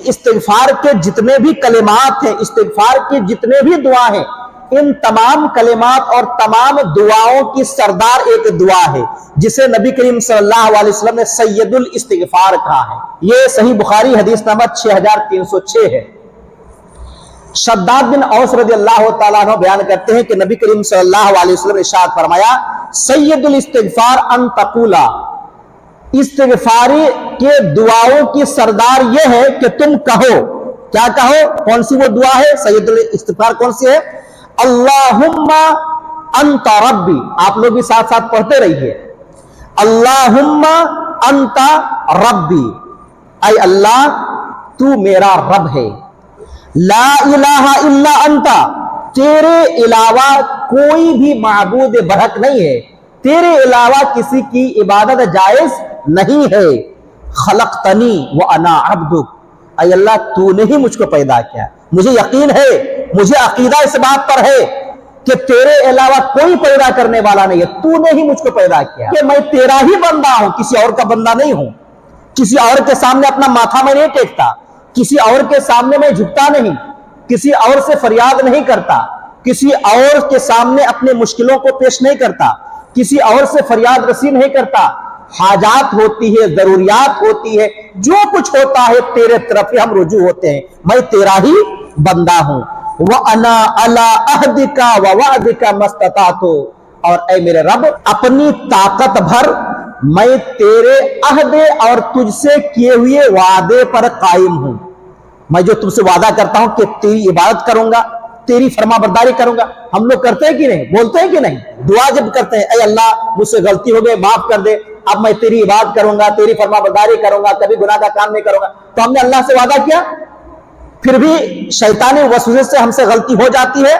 استغفار کے جتنے بھی کلمات ہیں، استغفار کی جتنے بھی دعا ہیں، ان تمام کلمات اور تمام دعاؤں کی سردار ایک دعا ہے جسے نبی کریم صلی اللہ علیہ وسلم نے سید الاستغفار کہا ہے۔ یہ صحیح بخاری حدیث نمبر 6306 ہے۔ شداد بن اوس رضی اللہ تعالیٰ عنہ بیان کرتے ہیں کہ نبی کریم صلی اللہ علیہ وسلم نے ارشاد فرمایا، سید الاستغفار ان تقولا، استغفاری کے دعاؤں کی سردار یہ ہے کہ تم کہو، کیا کہو؟ کون سی وہ دعا ہے؟ سید الاستغفار کون سی ہے؟ اللہم انت ربی، آپ لوگ بھی ساتھ ساتھ پڑھتے رہیے، اللہم انت ربی، اے اللہ تو میرا رب ہے، لا الہ الا انت، تیرے علاوہ کوئی بھی معبود برحق نہیں ہے، تیرے علاوہ کسی کی عبادت جائز نہیں ہے، خلقتنی وانا عبدک، اے اللہ تو نے ہی مجھ کو پیدا کیا، مجھے یقین ہے، مجھے عقیدہ اس بات پر ہے کہ تیرے علاوہ کوئی پیدا کرنے والا نہیں ہے، تو نے ہی مجھ کو پیدا کیا، کہ میں تیرا ہی بندہ ہوں، کسی اور کا بندہ نہیں ہوں، کسی اور کے سامنے اپنا ماتھا میں نہیں ٹیکتا، کسی اور کے سامنے میں جھکتا نہیں، کسی اور سے فریاد نہیں کرتا، کسی اور کے سامنے اپنے مشکلوں کو پیش نہیں کرتا، کسی اور سے فریاد رسی نہیں کرتا، حاجات ہوتی ہے، ضروریات ہوتی ہے، جو کچھ ہوتا ہے تیرے طرف ہی ہم رجوع ہوتے ہیں، میں تیرا ہی بندہ ہوں، وَأَنَا عَلَىٰ عَهْدِكَ وَوَعْدِكَ مَا اسْتَطَعْتُ، اور اے میرے رب اپنی طاقت بھر میں تیرے عہد اور تجھ سے کیے ہوئے وعدے پر قائم ہوں، میں جو تم سے وعدہ کرتا ہوں کہ تیری عبادت کروں گا، تیری فرما برداری کروں گا۔ ہم لوگ کرتے ہیں کہ نہیں؟ بولتے ہیں کہ نہیں؟ دعا جب کرتے ہیں، اے اللہ مجھ سے غلطی ہو گئی، معاف کر دے، اب میں تیری عبادت کروں گا، تیری فرما برداری کروں گا، کبھی گناہ کا کام نہیں کروں گا، تو ہم نے اللہ سے وعدہ کیا، پھر بھی شیطانی وسوسے سے ہم سے غلطی ہو جاتی ہے،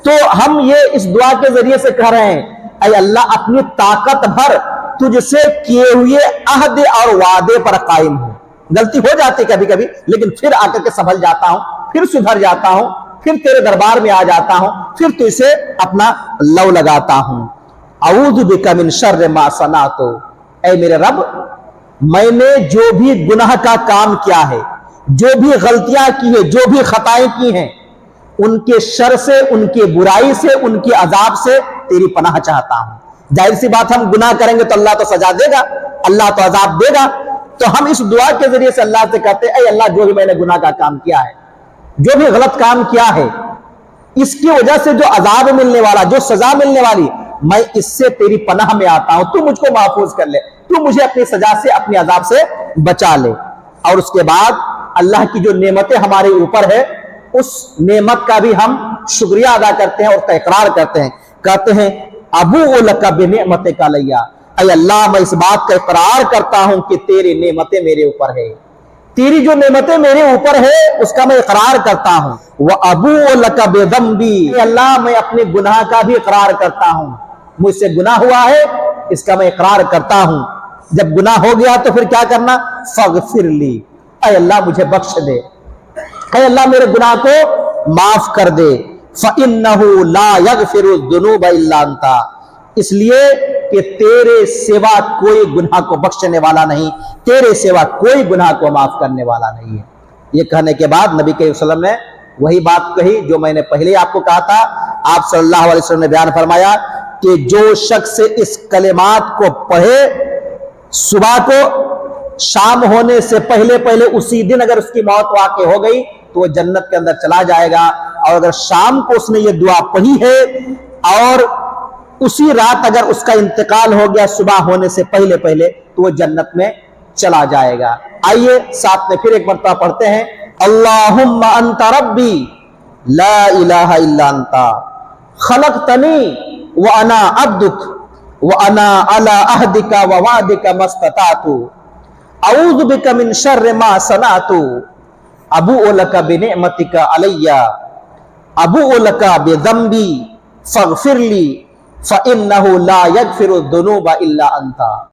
تو ہم یہ اس دعا کے ذریعے سے کہہ رہے ہیں، اے اللہ اپنی طاقت بھر تجھ سے کیے ہوئے عہد اور وعدے پر قائم ہوں، غلطی ہو جاتی کبھی کبھی، لیکن پھر آ کر کے سنبھل جاتا ہوں، پھر سدھر جاتا ہوں، پھر تیرے دربار میں آ جاتا ہوں، پھر تو اسے اپنا لو لگاتا ہوں۔ اعوذ بک من شر ما صنعت، اے میرے رب میں نے جو بھی گناہ کا کام کیا ہے، جو بھی غلطیاں کی ہیں، جو بھی خطائیں کی ہیں، ان کے شر سے، ان کی برائی سے، ان کے عذاب سے تیری پناہ چاہتا ہوں۔ ظاہر سی بات ہم گناہ کریں گے تو اللہ تو سزا دے گا، اللہ تو عذاب دے گا، تو ہم اس دعا کے ذریعے سے اللہ سے کہتے ہیں، اے اللہ جو بھی میں نے گناہ کا کام کیا ہے، جو بھی غلط کام کیا ہے، اس کی وجہ سے جو عذاب ملنے والا، جو سزا ملنے والی، میں اس سے تیری پناہ میں آتا ہوں، تو مجھ کو محفوظ کر لے، تو مجھے اپنی سزا سے، اپنی عذاب سے بچا لے۔ اور اس کے بعد اللہ کی جو نعمتیں ہمارے اوپر ہے، اس نعمت کا بھی ہم شکریہ ادا کرتے ہیں اور اقرار کرتے ہیں، کہتے ہیں ابوء لک بنعمتک علی، اے اللہ میں اس بات کا اقرار کرتا ہوں کہ تیری نعمتیں میرے اوپر ہے، تیری جو نعمتیں میرے اوپر ہے اس کا میں اقرار کرتا ہوں، وَأَبُوءُ لَكَ بِذَنبِي، اے اللہ میں اپنے گناہ کا بھی اقرار کرتا ہوں، مجھ سے گناہ ہوا ہے اس کا میں اقرار کرتا ہوں، جب گناہ ہو گیا تو پھر کیا کرنا؟ فَاغْفِرْ لِي، اے اللہ مجھے بخش دے، اے اللہ میرے گناہ کو معاف کر دے، فَإِنَّهُ لَا يَغْفِرُ الذُّنُوبَ إِلَّا أَنْتَ، اس لیے کہ تیرے سوا کوئی گناہ کو بخشنے والا نہیں، تیرے سوا کوئی گناہ کو معاف کرنے والا نہیں ہے۔ یہ کہنے کے بعد نبی کریم صلی اللہ علیہ وسلم نے وہی بات کہی جو میں نے پہلے آپ کو کہا تھا، آپ صلی اللہ علیہ وسلم نے بیان فرمایا کہ جو شخص اس کلمات کو پڑھے، صبح کو شام ہونے سے پہلے پہلے اسی دن اگر اس کی موت واقع ہو گئی تو وہ جنت کے اندر چلا جائے گا، اور اگر شام کو اس نے یہ دعا پڑھی ہے اور اسی رات اگر اس کا انتقال ہو گیا صبح ہونے سے پہلے پہلے تو وہ جنت میں چلا جائے گا۔ آئیے ساتھ میں پھر ایک مرتبہ پڑھتے ہیں، اللہم انت ربی لا الہ الا انت خلقتنی وانا عبدک وانا علی عہدک ووعدک ما استطعت اعوذ بک من شر ما صنعت ابوء لک بنعمتک علی ابوء لک بذنبی فاغفر لی فَإِنَّهُ لَا يَغْفِرُ الذُّنُوبَ إِلَّا أَنْتَ۔